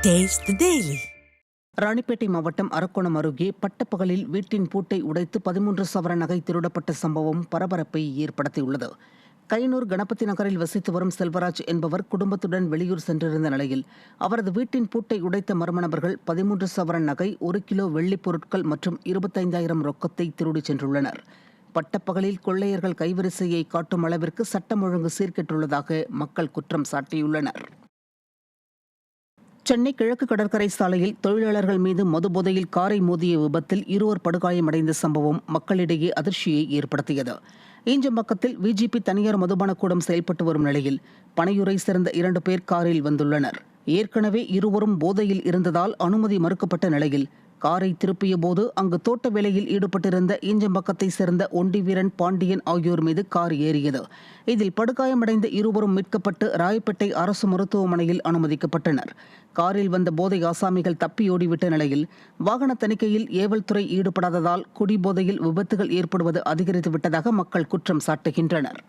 Taste the Daily. Ranipet மாவட்டம் அரக்கோணம் அருகே பட்டப்பகலில் வீட்டின் பூட்டை உடைத்து 13 சவரன் நகை திருடப்பட்ட சம்பவம் பரபரப்பை ஏற்படுத்தியுள்ளது. கைனூர் கணபதி நகரில் வசித்து வரும் செல்வராஜ் என்பவர் குடும்பத்துடன் வெளியூர் சென்றிருந்த நிலையில் அவரது வீட்டின் பூட்டை உடைத்த மர்ம நபர்கள் 13 சவரன் நகை, 1 கிலோ வெள்ளிப் பொருட்கள் மற்றும் 25,000 ரொக்கத்தை திருடிச் சென்றுள்ளனர். பட்டப்பகலில் கொள்ளையர்கள் கைவரிசையை காட்டும் அளவிற்கு சட்டம் ஒழுங்கு சீர்கெட்டுள்ளதாக மக்கள் குற்றம் சாட்டியுள்ளனர். சென்னை கிழக்கு கடற்கரை சாலையில் தொழிலாளர்கள் மீது மதுபோதையில் காரை மோதிய விபத்தில் இருவர் படுகாயமடைந்த சம்பவம் மக்களிடையே அதிர்ச்சியை ஏற்படுத்தியது. ஈஞ்சம்பக்கத்தில் விஜிபி தனியார் மதுபான கூடம் செயல்பட்டு வரும் நிலையில் பனையூரை சேர்ந்த 2 பேர் காரில் வந்துள்ளனர். ஏற்கனவே இருவரும் போதையில் இருந்ததால் அனுமதி மறுக்கப்பட்ட நிலையில் காரை திருப்பிய போது அங்கு தோட்ட வேலையில் ஈடுபட்டிருந்த ஈஞ்சம்பக்கத்தை சேர்ந்த ஒண்டிவீரன், பாண்டியன் ஆகியோர் மீது கார் ஏறியது. இதில் படுகாயமடைந்த இருவரும் மீட்கப்பட்டு ராயப்பேட்டை அரசு மருத்துவமனையில் அனுமதிக்கப்பட்டனர். காரில் வந்த போதை ஆசாமிகள் தப்பியோடிவிட்ட நிலையில் வாகன தணிக்கையில் ஏவல் துறை ஈடுபடாததால் குடிபோதையில் விபத்துகள் ஏற்படுவது அதிகரித்து விட்டதாக மக்கள் குற்றம் சாட்டுகின்றனர்.